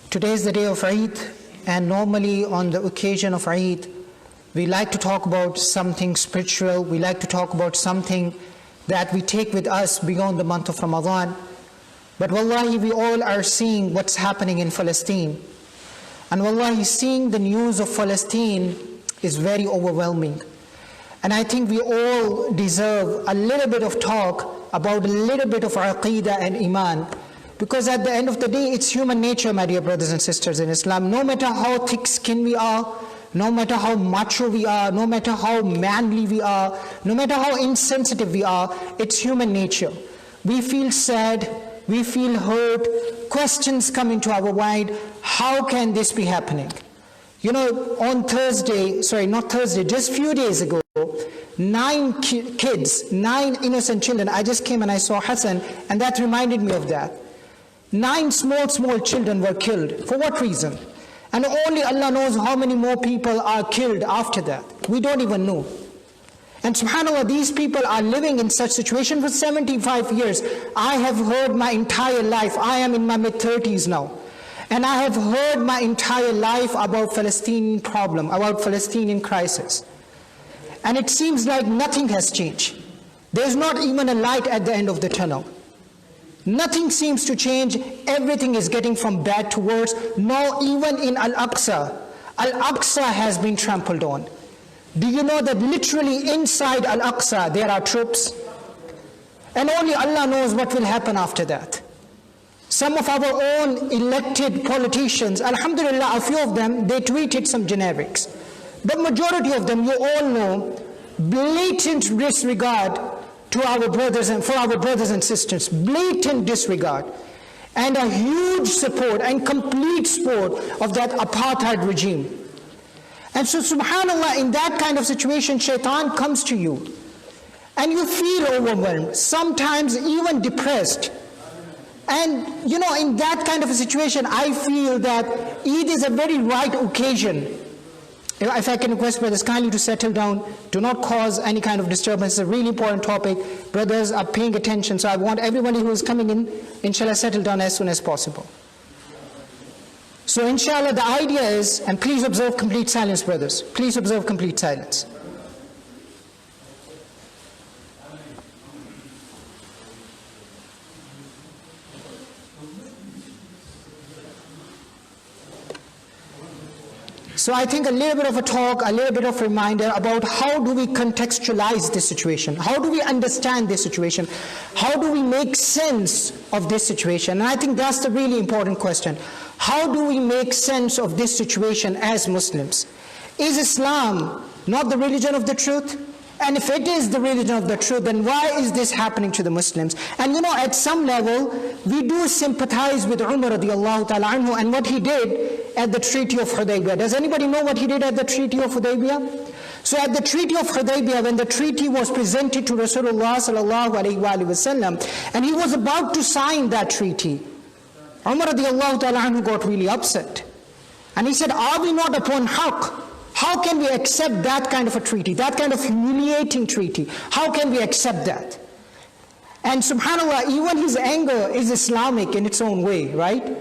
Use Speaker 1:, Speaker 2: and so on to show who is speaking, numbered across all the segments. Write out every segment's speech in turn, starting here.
Speaker 1: Today is the day of Eid, and normally on the occasion of Eid, we like to talk about something spiritual. We like to talk about something that we take with us beyond the month of Ramadan. But wallahi, we all are seeing what's happening in Palestine. And wallahi, seeing the news of Palestine is very overwhelming. And I think we all deserve a little bit of talk about a little bit of aqeedah and iman. Because at the end of the day, it's human nature, my dear brothers and sisters in Islam. No matter how thick-skinned we are, no matter how macho we are, no matter how manly we are, no matter how insensitive we are, it's human nature. We feel sad, we feel hurt, questions come into our mind, how can this be happening? You know, on just few days ago, 9 kids, 9 innocent children, I just came and I saw Hassan, and that reminded me of that. 9 small children were killed. For what reason? And only Allah knows how many more people are killed after that. We don't even know. And subhanAllah, these people are living in such situation for 75 years. I have heard my entire life. I am in my mid-30s now. And I have heard my entire life about Palestinian problem, about Palestinian crisis. And it seems like nothing has changed. There's not even a light at the end of the tunnel. Nothing seems to change. Everything is getting from bad to worse. No, even in Al-Aqsa. Al-Aqsa has been trampled on. Do you know that literally inside Al-Aqsa there are troops? And only Allah knows what will happen after that. Some of our own elected politicians, alhamdulillah, a few of them, they tweeted some generics. The majority of them, you all know, blatant disregard to our brothers and for our brothers and sisters, blatant disregard, and a huge support and complete support of that apartheid regime. And so subhanAllah, in that kind of situation, shaitan comes to you, and you feel overwhelmed, sometimes even depressed. And you know, in that kind of a situation, I feel that Eid is a very right occasion. If I can request brothers kindly to settle down, do not cause any kind of disturbance. It's a really important topic. Brothers are paying attention, so I want everybody who is coming in, inshallah, settle down as soon as possible. So inshallah, the idea is, and please observe complete silence, brothers. Please observe complete silence. So I think a little bit of a talk, a little bit of reminder about how do we contextualize this situation? How do we understand this situation? How do we make sense of this situation? And I think that's the really important question. How do we make sense of this situation as Muslims? Is Islam not the religion of the truth? And if it is the religion of the truth, then why is this happening to the Muslims? And you know, at some level, we do sympathize with Umar radiallahu ta'ala anhu and what he did at the Treaty of Hudaybiyah. Does anybody know what he did at the Treaty of Hudaybiyah? So at the Treaty of Hudaybiyah, when the treaty was presented to Rasulullah sallallahu alayhi wa sallam, and he was about to sign that treaty, Umar radiallahu ta'ala anhu got really upset. And he said, are we not upon haqq? How can we accept that kind of a treaty, that kind of humiliating treaty? How can we accept that? And subhanAllah, even his anger is Islamic in its own way, right?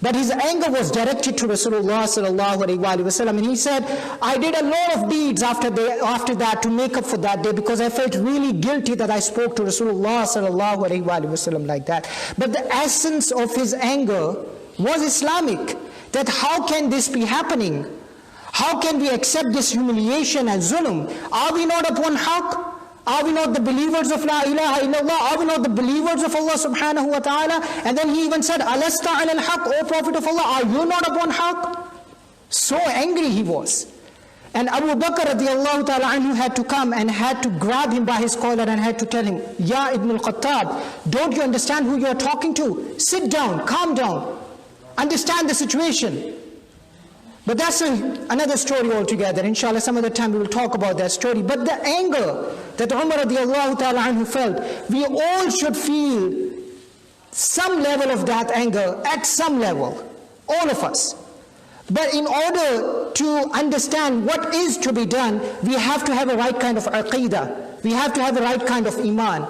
Speaker 1: But his anger was directed to Rasulullah sallallahu alaihi wasallam, and he said, I did a lot of deeds after that to make up for that day, because I felt really guilty that I spoke to Rasulullah sallallahu alaihi wasallam like that. But the essence of his anger was Islamic, that how can this be happening? How can we accept this humiliation and zulm? Are we not upon haqq? Are we not the believers of La ilaha illallah? Are we not the believers of Allah subhanahu wa ta'ala? And then he even said, Alasta ala al-haqq, O Prophet of Allah, are you not upon haqq? So angry he was. And Abu Bakr radiallahu ta'ala anhu had to come and had to grab him by his collar and had to tell him, Ya Ibn al-Khattab, don't you understand who you are talking to? Sit down, calm down, understand the situation. But that's another story altogether. Inshallah, some other time we will talk about that story. But the anger that Umar radiallahu ta'ala anhu felt, we all should feel some level of that anger at some level, all of us. But in order to understand what is to be done, we have to have a right kind of aqeedah. We have to have a right kind of iman.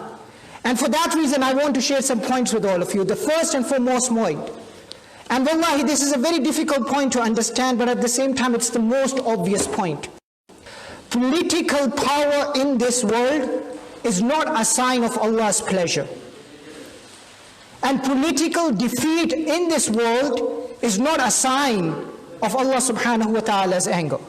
Speaker 1: And for that reason, I want to share some points with all of you. The first and foremost point, And wallahi, this is a very difficult point to understand, but at the same time, it's the most obvious point. Political power in this world is not a sign of Allah's pleasure. And political defeat in this world is not a sign of Allah subhanahu wa ta'ala's anger.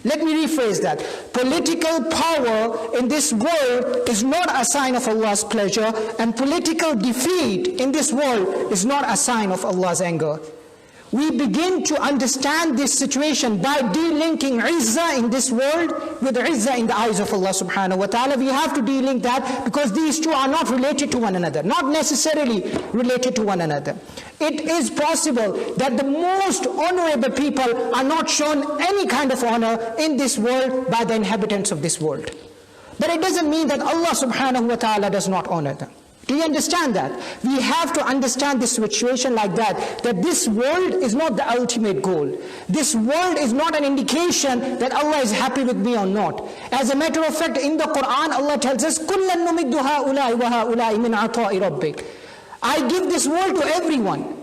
Speaker 1: Let me rephrase that. Political power in this world is not a sign of Allah's pleasure, and political defeat in this world is not a sign of Allah's anger. We begin to understand this situation by delinking izzah in this world with izzah in the eyes of Allah subhanahu wa ta'ala. We have to delink that because these two are not related to one another, not necessarily related to one another. It is possible that the most honorable people are not shown any kind of honor in this world by the inhabitants of this world. But it doesn't mean that Allah subhanahu wa ta'ala does not honor them. Do you understand that? We have to understand this situation like that this world is not the ultimate goal. This world is not an indication that Allah is happy with me or not. As a matter of fact, in the Quran, Allah tells us, كُلًّا نُمِدُّ هَؤُلَاءِ وَهَؤُلَاءِ مِنْ عَطَاءِ رَبِّكَ. I give this world to everyone.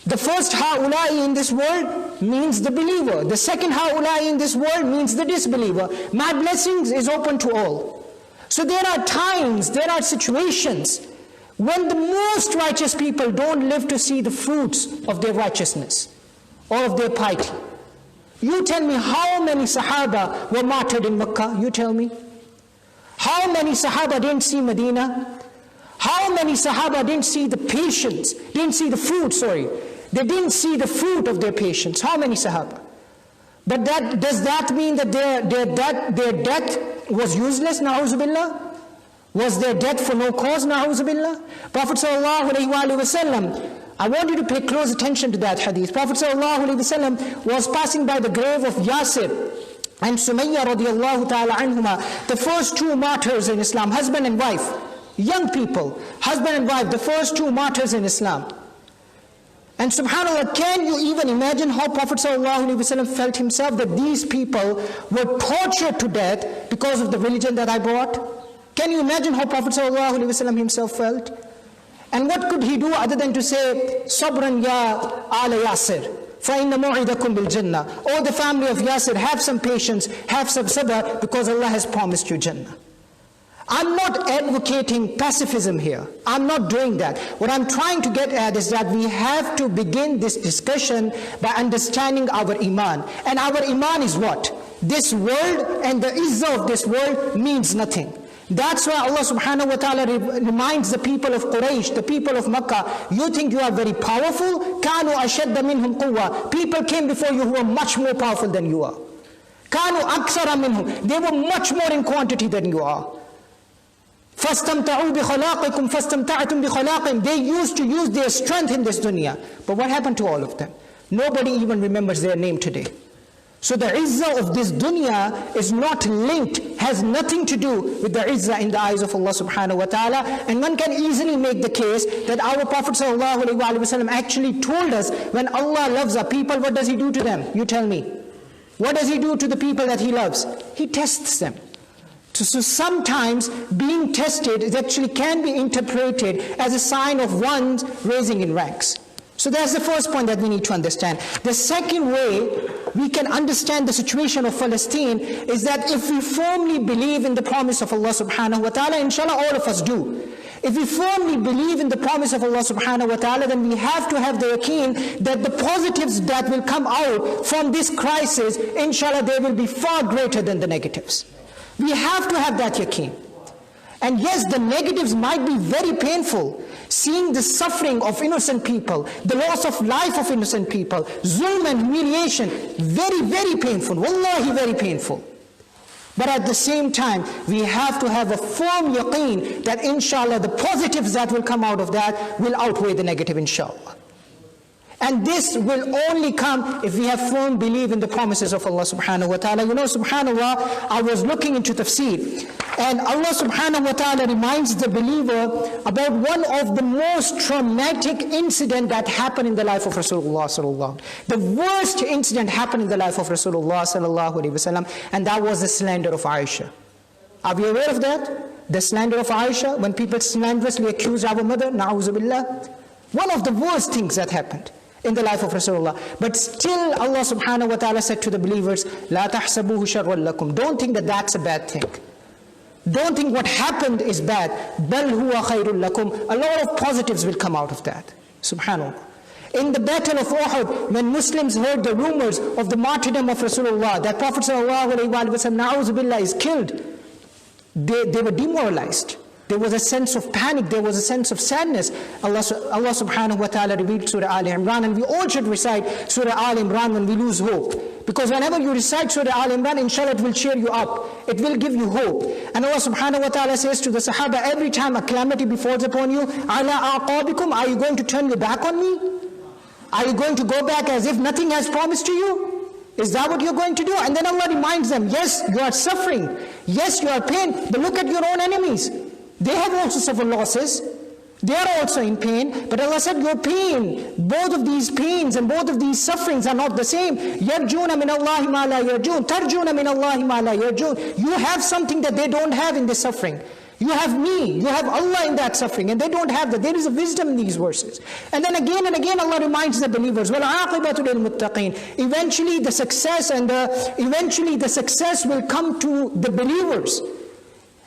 Speaker 1: The first ha'ulai in this world means the believer. The second ha'ulai in this world means the disbeliever. My blessings is open to all. So there are times, there are situations when the most righteous people don't live to see the fruits of their righteousness or of their piety. You tell me how many Sahaba were martyred in Mecca? You tell me. How many Sahaba didn't see Medina? How many Sahaba didn't see the patience, didn't see the fruit, They didn't see the fruit of their patience. How many Sahaba? But does that mean that their death was useless? Na'udhu billah. Was their death for no cause? Na'udhu billah. Prophet sallallahu alayhi wa sallam, I want you to pay close attention to that hadith. Prophet sallallahu alayhi wa sallam was passing by the grave of Yasir and Sumayya radiyallahu ta'ala anhuma, the first two martyrs in Islam, husband and wife, young people, husband and wife, the first two martyrs in Islam. And subhanAllah, can you even imagine how Prophet ﷺ felt himself, that these people were tortured to death because of the religion that I brought? Can you imagine how Prophet ﷺ himself felt? And what could he do other than to say, Sabran ya ala Yasir, فَإِنَّ مُوعِدَكُمْ بِالْجَنَّةِ. Oh, the family of Yasir, have some patience, have some sabr, because Allah has promised you Jannah. I'm not advocating pacifism here. I'm not doing that. What I'm trying to get at is that we have to begin this discussion by understanding our iman. And our iman is what? This world and the izzah of this world means nothing. That's why Allah subhanahu wa ta'ala reminds the people of Quraysh, the people of Makkah, you think you are very powerful? كَانُوا أَشَدَّ مِنْهُمْ قُوَّةً. People came before you who are much more powerful than you are. كَانُوا أَكْثَرَ مِنْهُمْ. They were much more in quantity than you are. فَاسْتَمْتَعُوا بِخَلَاقِكُمْ فَاسْتَمْتَعْتُمْ بِخَلَاقِهِمْ. They used to use their strength in this dunya. But what happened to all of them? Nobody even remembers their name today. So the izzah of this dunya is not linked, has nothing to do with the izzah in the eyes of Allah subhanahu wa ta'ala. And one can easily make the case that our Prophet sallallahu alaihi wasallam actually told us, when Allah loves a people, what does he do to them? You tell me. What does he do to the people that he loves? He tests them. So sometimes being tested actually can be interpreted as a sign of one's raising in ranks. So that's the first point that we need to understand. The second way we can understand the situation of Palestine is that if we firmly believe in the promise of Allah subhanahu wa ta'ala, inshallah all of us do. If we firmly believe in the promise of Allah subhanahu wa ta'ala, then we have to have the yaqeen that the positives that will come out from this crisis, inshallah they will be far greater than the negatives. We have to have that yaqeen. And yes, the negatives might be very painful. Seeing the suffering of innocent people, the loss of life of innocent people, zulm and humiliation, very, very painful. Wallahi, very painful. But at the same time, we have to have a firm yaqeen that inshallah the positives that will come out of that will outweigh the negative, inshallah. And this will only come if we have firm belief in the promises of Allah subhanahu wa ta'ala. You know, subhanallah, I was looking into tafsir, and Allah subhanahu wa ta'ala reminds the believer about one of the most traumatic incident that happened in the life of Rasulullah sallallahu. The worst incident happened in the life of Rasulullah sallallahu alaihi wasallam, and that was the slander of Aisha. Are we aware of that? The slander of Aisha, when people slanderously accused our mother, na'udhu billah. One of the worst things that happened. in the life of Rasulullah. But still Allah subhanahu wa ta'ala said to the believers, "La tahsabuhu sharran lakum." Don't think that that's a bad thing. Don't think what happened is bad. Bal huwa khairul lakum. A lot of positives will come out of that. Subhanallah. In the battle of Uhud, when Muslims heard the rumors of the martyrdom of Rasulullah, that Prophet sallallahu alaihi wasallam, na'udhu billah, is killed, they were demoralized. There was a sense of panic, there was a sense of sadness. Allah subhanahu wa ta'ala revealed Surah Al Imran, and we all should recite Surah Al Imran when we lose hope. Because whenever you recite Surah Al Imran, inshallah it will cheer you up. It will give you hope. And Allah subhanahu wa ta'ala says to the Sahaba, every time a calamity befalls upon you, ala aqabikum, are you going to turn your back on me? Are you going to go back as if nothing has promised to you? Is that what you're going to do? And then Allah reminds them, yes, you are suffering. Yes, you are pain. But look at your own enemies. They have also suffered losses. They are also in pain. But Allah said, your pain, both of these pains and both of these sufferings are not the same. يَرْجُونَ مِنَ اللَّهِ مَا لَا يَرْجُونَ تَرْجُونَ مِنَ اللَّهِ مَا لَا يَرْجُونَ. You have something that they don't have in this suffering. You have me, you have Allah in that suffering, and they don't have that. There is a wisdom in these verses. And then again and again Allah reminds the believers, وَالْعَاقِبَةُ لِلْمُتَّقِينَ. Eventually the success will come to the believers.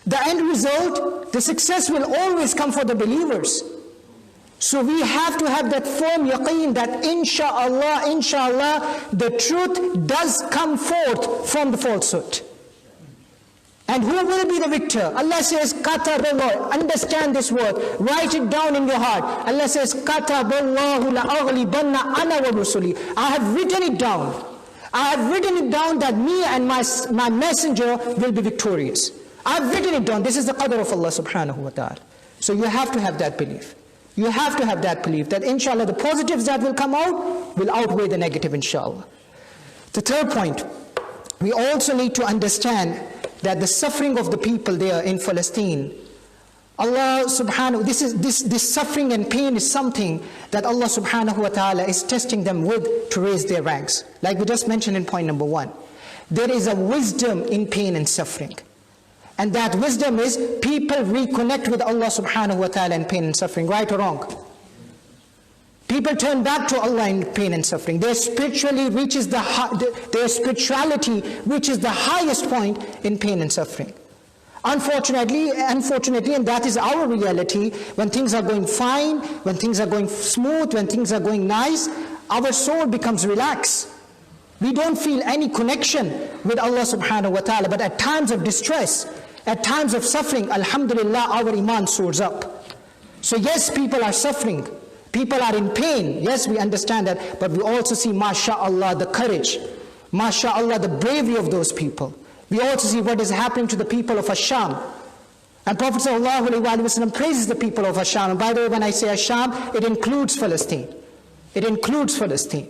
Speaker 1: The end result, the success will always come for the believers. So we have to have that firm yaqeen that inshallah, the truth does come forth from the falsehood. And who will be the victor? Allah says, Kataballah. Understand this word. Write it down in your heart. Allah says, Kataballahu la'aghlibanna ana wa rusuli. I have written it down. I have written it down that me and my messenger will be victorious. I have written it down. This is the qadr of Allah subhanahu wa ta'ala. So you have to have that belief. You have to have that belief that inshallah the positives that will come out will outweigh the negative inshallah. The third point, we also need to understand that the suffering of the people there in Palestine, Allah subhanahu, this suffering and pain is something that Allah subhanahu wa ta'ala is testing them with to raise their ranks. Like we just mentioned in point number 1. There is a wisdom in pain and suffering. And that wisdom is people reconnect with Allah subhanahu wa ta'ala in pain and suffering, right or wrong? People turn back to Allah in pain and suffering. Their spirituality reaches the highest point in pain and suffering. Unfortunately, and that is our reality, when things are going fine, when things are going smooth, when things are going nice, our soul becomes relaxed. We don't feel any connection with Allah subhanahu wa ta'ala. But at times of distress, at times of suffering, alhamdulillah, our iman soars up. So yes, people are suffering. People are in pain. Yes, we understand that. But we also see, mashallah, the courage. Mashallah, the bravery of those people. We also see what is happening to the people of Asham. And Prophet ﷺ praises the people of Asham. And by the way, when I say Asham, it includes Palestine. It includes Palestine.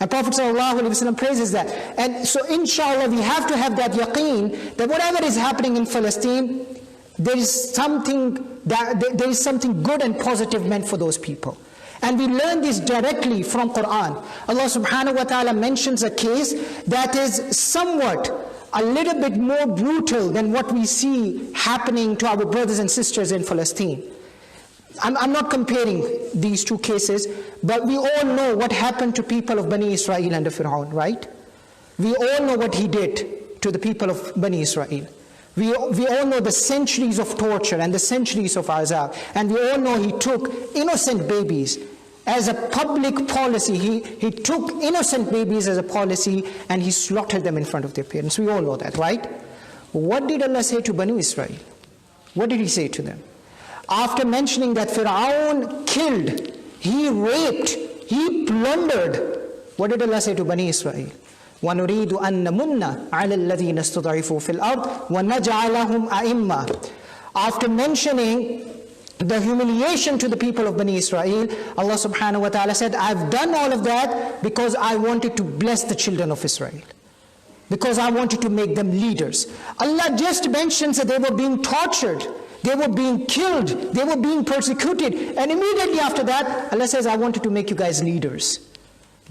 Speaker 1: And Prophet ﷺ praises that. And so inshallah, we have to have that yaqeen that whatever is happening in Palestine, there is something good and positive meant for those people. And we learn this directly from Quran. Allah subhanahu wa ta'ala mentions a case that is somewhat a little bit more brutal than what we see happening to our brothers and sisters in Palestine. I'm not comparing these two cases, but we all know what happened to people of Bani Israel under Fir'aun, right? We all know what he did to the people of Bani Israel. We all know the centuries of torture and the centuries of azab. And we all know he took innocent babies as a public policy. He took innocent babies as a policy and he slaughtered them in front of their parents. We all know that, right? What did Allah say to Bani Israel? What did he say to them? After mentioning that Fir'aun killed, he raped, he plundered, what did Allah say to Bani Israel? وَنُرِيدُ أَن نَمُنَّ عَلَى الَّذِينَ اسْتُضْعِفُوا فِي الْأَرْضِ وَنَجْعَلَهُمْ أَئِمَّةً. After mentioning the humiliation to the people of Bani Israel, Allah subhanahu wa ta'ala said, I've done all of that because I wanted to bless the children of Israel. Because I wanted to make them leaders. Allah just mentions that they were being tortured, they were being killed, they were being persecuted. And immediately after that, Allah says, I wanted to make you guys leaders.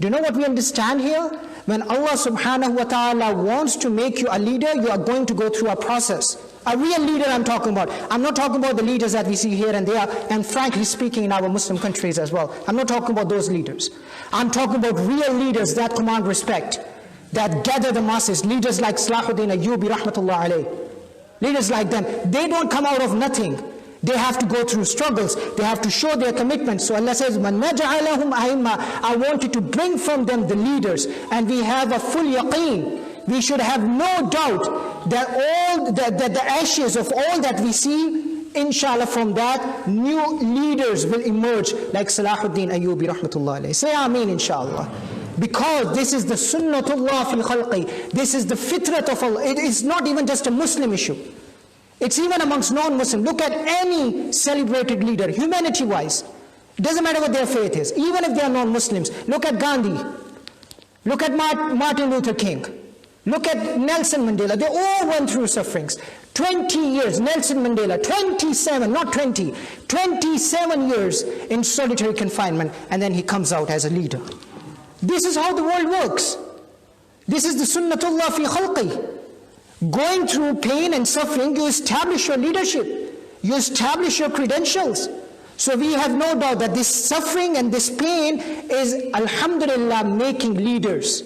Speaker 1: Do you know what we understand here? When Allah subhanahu wa ta'ala wants to make you a leader, you are going to go through a process. A real leader I'm talking about. I'm not talking about the leaders that we see here and there, and frankly speaking in our Muslim countries as well. I'm not talking about those leaders. I'm talking about real leaders that command respect, that gather the masses. Leaders like Salahuddin Ayyubi rahmatullah alayh. Leaders like them, they don't come out of nothing. They have to go through struggles. They have to show their commitment. So Allah says, "Man naj'alahum a'imma." I wanted to bring from them the leaders, and we have a full yaqeen. We should have no doubt that all the ashes of all that we see, inshallah, from that new leaders will emerge, like Salahuddin Ayyubi rahmatullah alayhi. Say Ameen, inshallah. Because this is the sunnatullah fil khalqi. This is the fitrat of Allah. It is not even just a Muslim issue. It's even amongst non-Muslims. Look at any celebrated leader, humanity-wise. It doesn't matter what their faith is, even if they are non-Muslims. Look at Gandhi. Look at Martin Luther King. Look at Nelson Mandela. They all went through sufferings. 20 years, Nelson Mandela, 27, not 20, 27 years in solitary confinement, and then he comes out as a leader. This is how the world works. This is the sunnatullah fi khalqi. Going through pain and suffering, you establish your leadership. You establish your credentials. So we have no doubt that this suffering and this pain is, alhamdulillah, making leaders.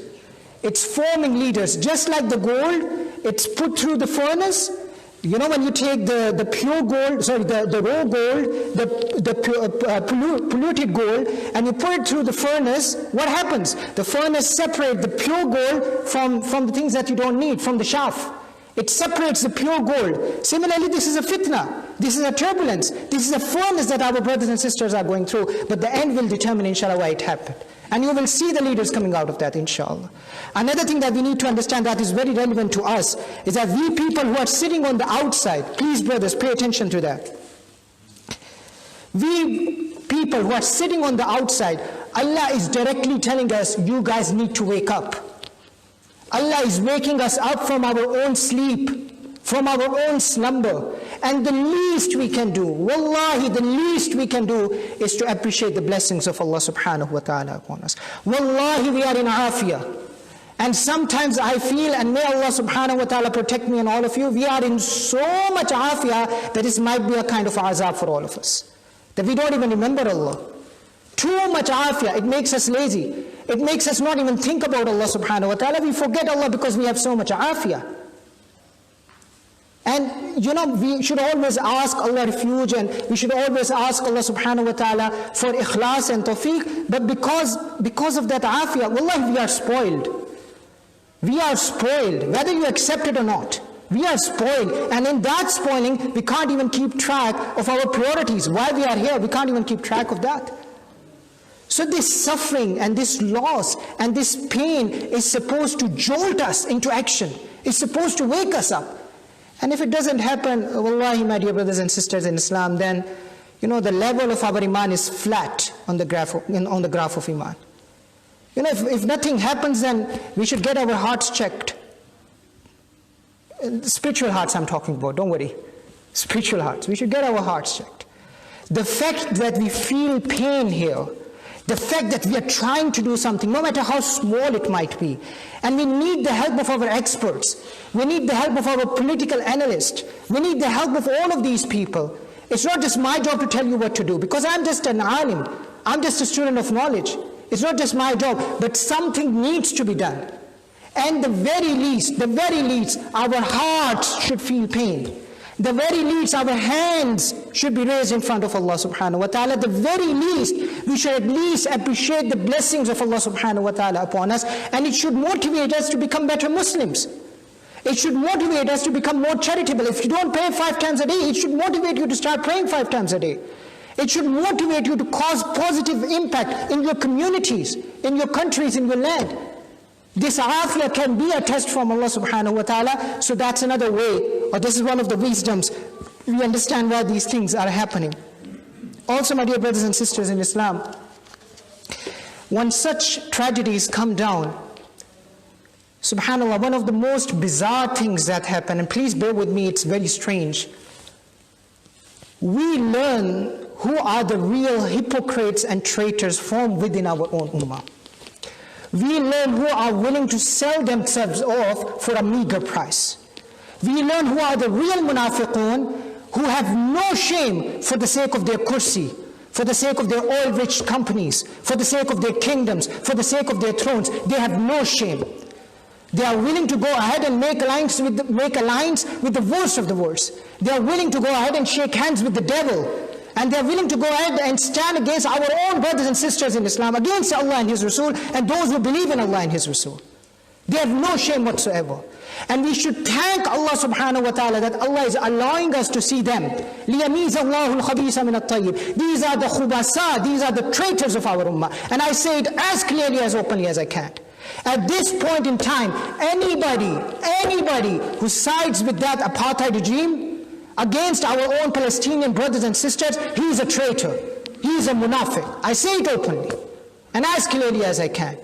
Speaker 1: It's forming leaders. Just like the gold, it's put through the furnace. You know, when you take the pure gold, sorry, the raw gold, the polluted gold, and you put it through the furnace, what happens? The furnace separates the pure gold from the things that you don't need, from the chaff. It separates the pure gold. Similarly, this is a fitna. This is a turbulence. This is a furnace that our brothers and sisters are going through. But the end will determine, inshallah, why it happened. And you will see the leaders coming out of that, inshallah. Another thing that we need to understand that is very relevant to us is that we people who are sitting on the outside, please brothers, pay attention to that. We people who are sitting on the outside, Allah is directly telling us, you guys need to wake up. Allah is waking us up from our own sleep, from our own slumber. And the least we can do, wallahi, the least we can do is to appreciate the blessings of Allah subhanahu wa ta'ala upon us. Wallahi, we are in afiyah. And sometimes I feel, and may Allah subhanahu wa ta'ala protect me and all of you, we are in so much afiyah that this might be a kind of azab for all of us. That we don't even remember Allah. Too much afiyah, it makes us lazy. It makes us not even think about Allah subhanahu wa ta'ala. We forget Allah because we have so much afiyah. And you know, we should always ask Allah refuge, and we should always ask Allah subhanahu wa ta'ala for ikhlas and tawfiq. But because of that afiyah, wallahi, we are spoiled. We are spoiled, whether you accept it or not. We are spoiled, and in that spoiling, we can't even keep track of our priorities. Why we are here, we can't even keep track of that. So this suffering and this loss and this pain is supposed to jolt us into action. It's supposed to wake us up. And if it doesn't happen, wallahi, my dear brothers and sisters in Islam, then, you know, the level of our iman is flat on the graph of iman. You know, if nothing happens, then we should get our hearts checked. Spiritual hearts I'm talking about, don't worry. Spiritual hearts. We should get our hearts checked. The fact that we feel pain here, the fact that we are trying to do something, no matter how small it might be, and we need the help of our experts, we need the help of our political analysts, we need the help of all of these people. It's not just my job to tell you what to do, because I'm just an alim, I'm just a student of knowledge. It's not just my job, but something needs to be done. And the very least, our hearts should feel pain. The very least, our hands should be raised in front of Allah subhanahu wa ta'ala. The very least, we should at least appreciate the blessings of Allah subhanahu wa ta'ala upon us, and it should motivate us to become better Muslims. It should motivate us to become more charitable. If you don't pray 5 times a day, it should motivate you to start praying 5 times a day. It should motivate you to cause positive impact in your communities, in your countries, in your land. This afiyah can be a test from Allah subhanahu wa ta'ala. So that's another way, or this is one of the wisdoms. We understand why these things are happening. Also, my dear brothers and sisters in Islam, when such tragedies come down, subhanAllah, one of the most bizarre things that happen, and please bear with me, it's very strange. We learn who are the real hypocrites and traitors from within our own ummah. We learn who are willing to sell themselves off for a meager price. We learn who are the real munafiqun, who have no shame for the sake of their kursi, for the sake of their oil-rich companies, for the sake of their kingdoms, for the sake of their thrones. They have no shame. They are willing to go ahead and make alliance with the worst of the worst. They are willing to go ahead and shake hands with the devil. And they are willing to go ahead and stand against our own brothers and sisters in Islam, against Allah and His Rasul, and those who believe in Allah and His Rasul. They have no shame whatsoever. And we should thank Allah subhanahu wa ta'ala that Allah is allowing us to see them. لِيَمِيزَ اللَّهُ الْخَبِيثَ مِنَ الطَّيِّبِ. These are the khubasa, these are the traitors of our ummah. And I say it as clearly, as openly as I can. At this point in time, anybody who sides with that apartheid regime against our own Palestinian brothers and sisters, he is a traitor. He is a munafiq. I say it openly and as clearly as I can.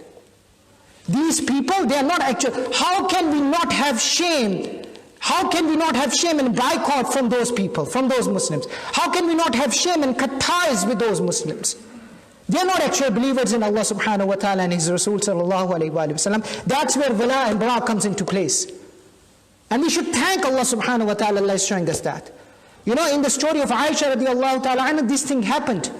Speaker 1: These people, they are not actually, how can we not have shame? How can we not have shame and boycott from those people, from those Muslims? How can we not have shame and cut ties with those Muslims? They are not actual believers in Allah subhanahu wa ta'ala and His Rasul sallallahu alayhi wa sallam. That's where wala and bara comes into place. And we should thank Allah subhanahu wa ta'ala. Allah is showing us that. You know, in the story of Aisha radiallahu ta'ala anha, this thing happened.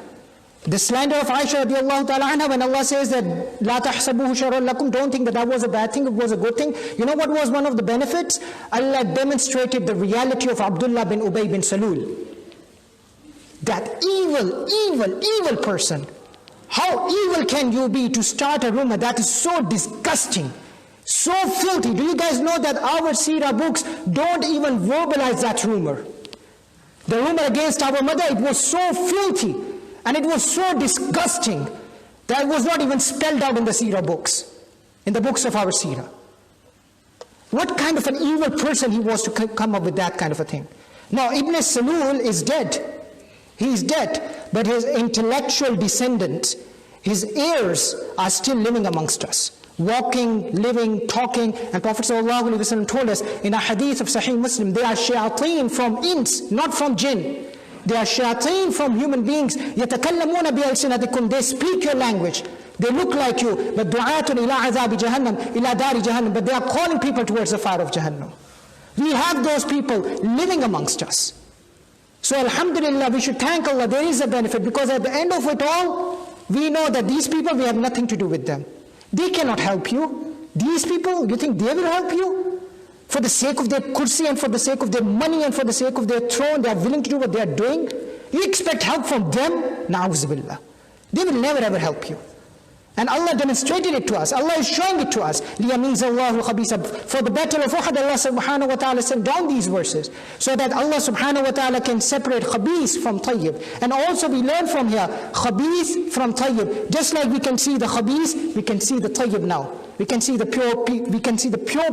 Speaker 1: The slander of Aisha radiallahu ta'ala anha, when Allah says that لَا تَحْسَبُوهُ شَرًّا لَكُمْ, don't think that was a bad thing, it was a good thing. You know what was one of the benefits? Allah demonstrated the reality of Abdullah bin Ubay bin Salul. That evil person. How evil can you be to start a rumor that is so disgusting, so filthy? Do you guys know that our seerah books don't even verbalize that rumor? The rumor against our mother, it was so filthy and it was so disgusting that it was not even spelled out in the seerah books, in the books of our seerah. What kind of an evil person he was to come up with that kind of a thing? Now, Ibn Salul is dead. He is dead, but his intellectual descendants, his heirs, are still living amongst us. Walking, living, talking. And Prophet ﷺ told us in a hadith of Sahih Muslim, they are shayateen from ins, not from jinn. They are shayateen from human beings. يَتَكَلَّمُونَ بِأَلْسِنَتِكُمْ. They speak your language. They look like you. But دُعَاتٌ إِلَىٰ عَذَابِ جَهَنَّمْ إِلَىٰ دَارِ جَهَنَّمْ. But they are calling people towards the fire of Jahannam. We have those people living amongst us. So alhamdulillah, we should thank Allah. There is a benefit, because at the end of it all, we know that these people, we have nothing to do with them. They cannot help you. These people, you think they will help you? For the sake of their kursi and for the sake of their money and for the sake of their throne, they are willing to do what they are doing. You expect help from them? Na'uz billah. They will never ever help you. And Allah demonstrated it to us. Allah is showing it to us. لِيَمِيزَ اللَّهُ الْخَبِيثَ. For the battle of Uhud, Allah subhanahu wa ta'ala sent down these verses, so that Allah subhanahu wa ta'ala can separate khabith from tayyib. And also we learn from here, khabith from tayyib. Just like we can see the khabith, we can see the tayyib now. We can see the pure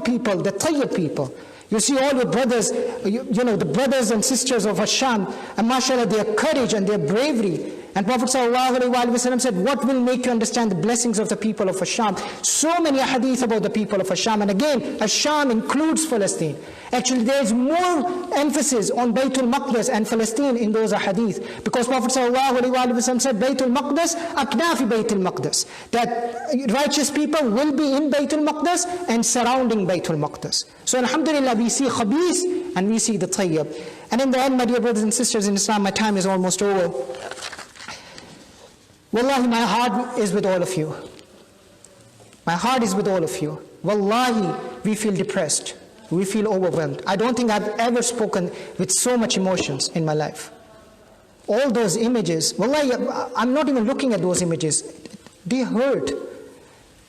Speaker 1: people, the tayyib people. You see all your brothers, you know, the brothers and sisters of Hasham, and mashallah, their courage and their bravery. And Prophet ﷺ said, what will make you understand the blessings of the people of Hasham? So many hadith about the people of Hasham. And again, Hasham includes Palestine. Actually, there is more emphasis on Baytul Maqdis and Palestine in those hadith. Because Prophet ﷺ said, Baytul Maqdis, aknafi Baytul Maqdis. That righteous people will be in Baytul Maqdis and surrounding Baytul Maqdis. So alhamdulillah, we see khabith and we see the tayyib. And in the end, my dear brothers and sisters in Islam, my time is almost over. Wallahi, my heart is with all of you. My heart is with all of you. Wallahi, we feel depressed. We feel overwhelmed. I don't think I've ever spoken with so much emotions in my life. All those images, wallahi, I'm not even looking at those images. They hurt.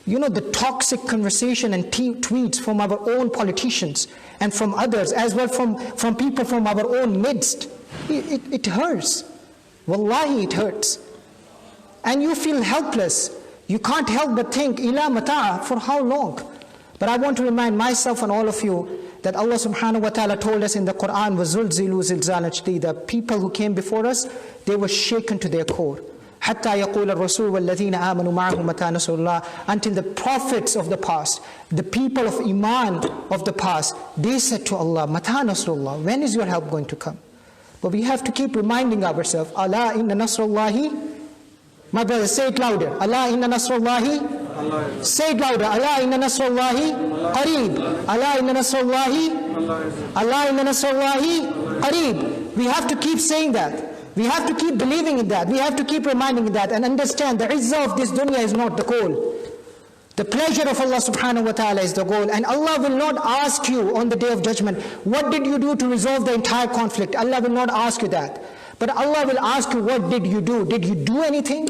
Speaker 1: You know, the toxic conversation and tweets from our own politicians and from others, as well from people from our own midst. It hurts. Wallahi, it hurts. And you feel helpless. You can't help but think, ila mata'a, for how long? But I want to remind myself and all of you that Allah subhanahu wa ta'ala told us in the Quran, وَزُلْزِلُوا زِلْزَالًا شَدِيدًا. People who came before us, they were shaken to their core. حَتَّى يَقُولَ الرَّسُولُ وَالَّذِينَ آمَنُوا مَعَهُ مَتَى نَصْرُ اللَّهِ. Until the prophets of the past, the people of Iman of the past, they said to Allah, مَتَى نَصْرُ اللَّهِ. When is your help going to come? But we have to keep reminding ourselves, Allah inna nasrullahi. My brother, say it louder. Allah inna nasrullahi Say it louder. Allah inna nasrullahi qareeb. Allah inna nasrullahi. Allah inna nasrullahi qareeb. We have to keep saying that. We have to keep believing in that. We have to keep reminding in that and understand the izzah of this dunya is not the goal. The pleasure of Allah subhanahu wa ta'ala is the goal. And Allah will not ask you on the day of judgment, what did you do to resolve the entire conflict? Allah will not ask you that. But Allah will ask you, what did you do? Did you do anything?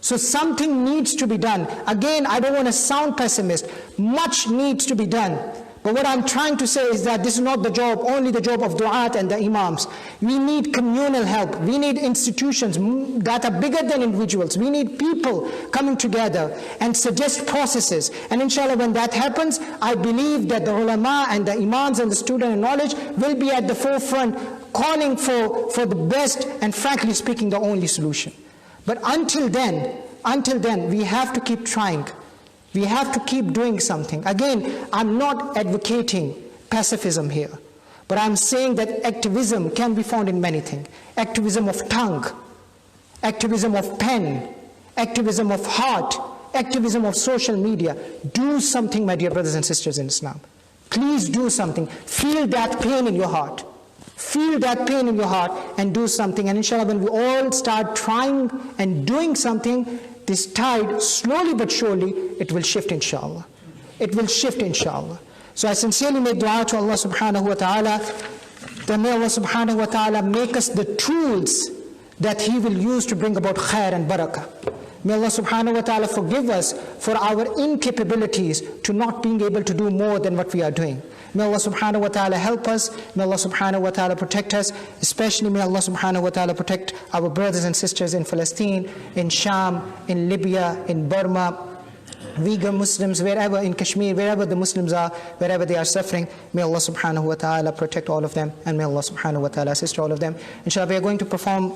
Speaker 1: So something needs to be done. Again, I don't want to sound pessimist. Much needs to be done. But what I'm trying to say is that this is not the job, only the job of du'at and the imams. We need communal help. We need institutions that are bigger than individuals. We need people coming together and suggest processes. And inshallah, when that happens, I believe that the ulama and the imams and the student of knowledge will be at the forefront, calling for the best and, frankly speaking, the only solution. But until then, we have to keep trying. We have to keep doing something. Again, I'm not advocating pacifism here, but I'm saying that activism can be found in many things. Activism of tongue, activism of pen, activism of heart, activism of social media. Do something, my dear brothers and sisters in Islam. Please do something. Feel that pain in your heart. Feel that pain in your heart and do something. And inshallah, when we all start trying and doing something, this tide, slowly but surely, it will shift, inshallah. It will shift, inshallah. So I sincerely make dua to Allah subhanahu wa ta'ala, that may Allah subhanahu wa ta'ala make us the tools that He will use to bring about khair and barakah. May Allah subhanahu wa ta'ala forgive us for our incapabilities to not being able to do more than what we are doing. May Allah subhanahu wa ta'ala help us. May Allah subhanahu wa ta'ala protect us. Especially may Allah subhanahu wa ta'ala protect our brothers and sisters in Palestine, in Sham, in Libya, in Burma, Uyghur Muslims, wherever, in Kashmir, wherever the Muslims are, wherever they are suffering. May Allah subhanahu wa ta'ala protect all of them. And may Allah subhanahu wa ta'ala assist all of them. Inshallah, we are going to perform